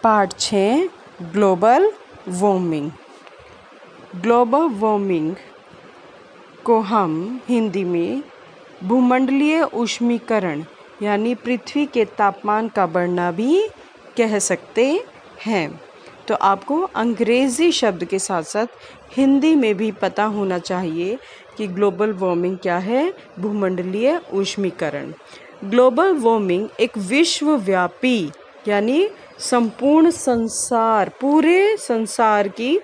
Part 6 global warming. Global warming को हम हिंदी में भूमंडलीय ऊष्मीकरण यानी पृथ्वी के तापमान का बढ़ना भी कह सकते हैं। तो आपको अंग्रेज़ी शब्द के साथ साथ हिंदी में भी पता होना चाहिए कि ग्लोबल वार्मिंग क्या है, भूमंडलीय ऊष्मीकरण। ग्लोबल वार्मिंग एक विश्वव्यापी यानी संपूर्ण संसार, पूरे संसार की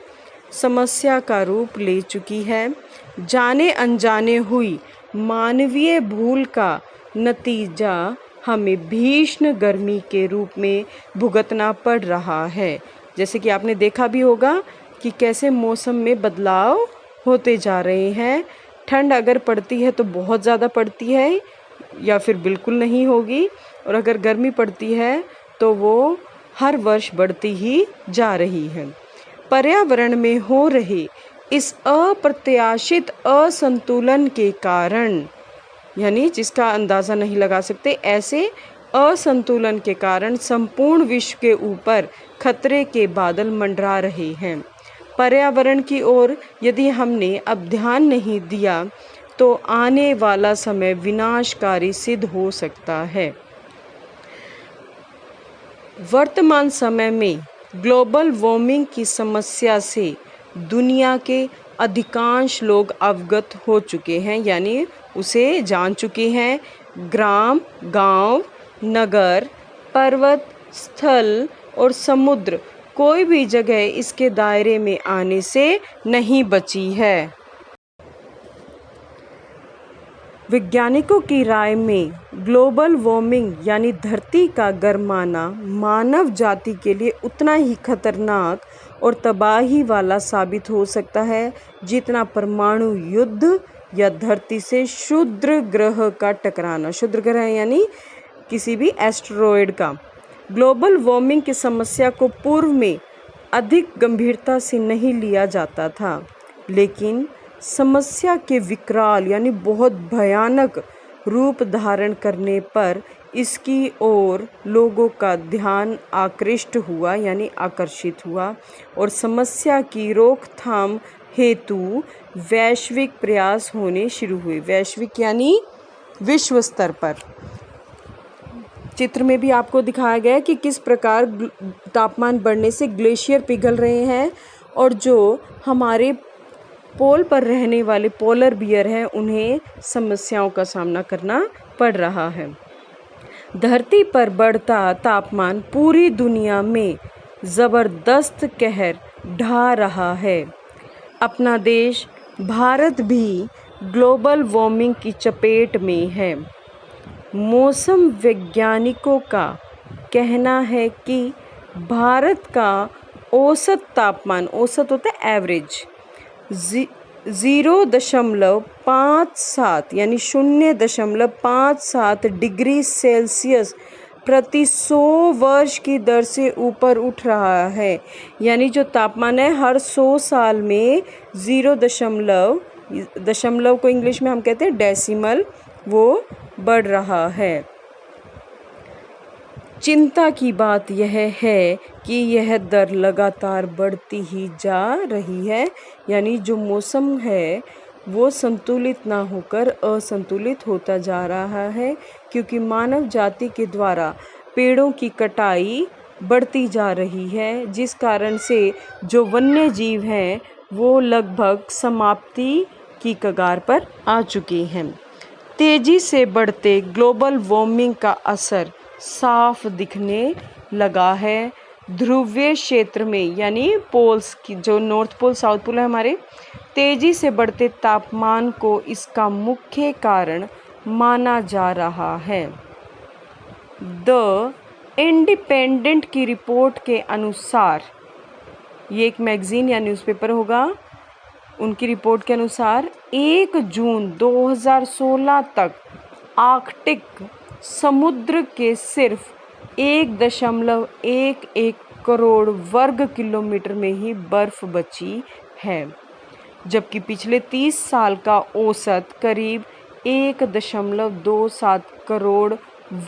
समस्या का रूप ले चुकी है। जाने अनजाने हुई मानवीय भूल का नतीजा हमें भीषण गर्मी के रूप में भुगतना पड़ रहा है। जैसे कि आपने देखा भी होगा कि कैसे मौसम में बदलाव होते जा रहे हैं। ठंड अगर पड़ती है तो बहुत ज़्यादा पड़ती है या फिर बिल्कुल नहीं होगी, और अगर गर्मी पड़ती है तो वो हर वर्ष बढ़ती ही जा रही है। पर्यावरण में हो रहे इस अप्रत्याशित असंतुलन के कारण, यानी जिसका अंदाज़ा नहीं लगा सकते, ऐसे असंतुलन के कारण संपूर्ण विश्व के ऊपर खतरे के बादल मंडरा रहे हैं। पर्यावरण की ओर यदि हमने अब ध्यान नहीं दिया तो आने वाला समय विनाशकारी सिद्ध हो सकता है। वर्तमान समय में ग्लोबल वार्मिंग की समस्या से दुनिया के अधिकांश लोग अवगत हो चुके हैं, यानी उसे जान चुके हैं। ग्राम, गांव, नगर, पर्वत, स्थल और समुद्र, कोई भी जगह इसके दायरे में आने से नहीं बची है। वैज्ञानिकों की राय में ग्लोबल वार्मिंग यानी धरती का गर्माना मानव जाति के लिए उतना ही खतरनाक और तबाही वाला साबित हो सकता है जितना परमाणु युद्ध या धरती से क्षुद्र ग्रह का टकराना। क्षुद्र ग्रह यानी किसी भी एस्टेरॉयड का। ग्लोबल वार्मिंग की समस्या को पूर्व में अधिक गंभीरता से नहीं लिया जाता था, लेकिन समस्या के विकराल यानी बहुत भयानक रूप धारण करने पर इसकी ओर लोगों का ध्यान आकृष्ट हुआ यानी आकर्षित हुआ, और समस्या की रोकथाम हेतु वैश्विक प्रयास होने शुरू हुए। वैश्विक यानी विश्व स्तर पर। चित्र में भी आपको दिखाया गया है कि किस प्रकार तापमान बढ़ने से ग्लेशियर पिघल रहे हैं, और जो हमारे पोल पर रहने वाले पोलर बियर हैं उन्हें समस्याओं का सामना करना पड़ रहा है। धरती पर बढ़ता तापमान पूरी दुनिया में ज़बरदस्त कहर ढा रहा है। अपना देश भारत भी ग्लोबल वार्मिंग की चपेट में है। मौसम वैज्ञानिकों का कहना है कि भारत का औसत तापमान, औसत होता है एवरेज, 0.57 यानी 0.57 डिग्री सेल्सियस प्रति 100 वर्ष की दर से ऊपर उठ रहा है। यानी जो तापमान है हर 100 साल में 0.0 को इंग्लिश में हम कहते हैं डेसिमल, वो बढ़ रहा है। चिंता की बात यह है कि यह दर लगातार बढ़ती ही जा रही है, यानी जो मौसम है वो संतुलित ना होकर असंतुलित होता जा रहा है, क्योंकि मानव जाति के द्वारा पेड़ों की कटाई बढ़ती जा रही है, जिस कारण से जो वन्य जीव हैं वो लगभग समाप्ति की कगार पर आ चुके हैं। तेज़ी से बढ़ते ग्लोबल वार्मिंग का असर साफ दिखने लगा है। ध्रुवीय क्षेत्र में यानी पोल्स की, जो नॉर्थ पोल साउथ पोल है हमारे, तेज़ी से बढ़ते तापमान को इसका मुख्य कारण माना जा रहा है। द इंडिपेंडेंट की रिपोर्ट के अनुसार, ये एक मैगजीन या न्यूज़पेपर होगा, उनकी रिपोर्ट के अनुसार 1 जून 2016 तक आर्कटिक समुद्र के सिर्फ 1.11 करोड़ वर्ग किलोमीटर में ही बर्फ बची है, जबकि पिछले 30 साल का औसत करीब 1.27 करोड़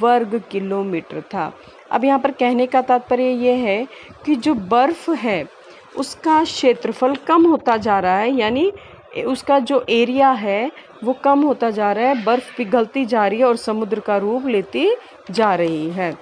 वर्ग किलोमीटर था। अब यहाँ पर कहने का तात्पर्य ये है कि जो बर्फ़ है उसका क्षेत्रफल कम होता जा रहा है, यानी उसका जो एरिया है वो कम होता जा रहा है, बर्फ़ पिघलती जा रही है और समुद्र का रूप लेती जा रही है।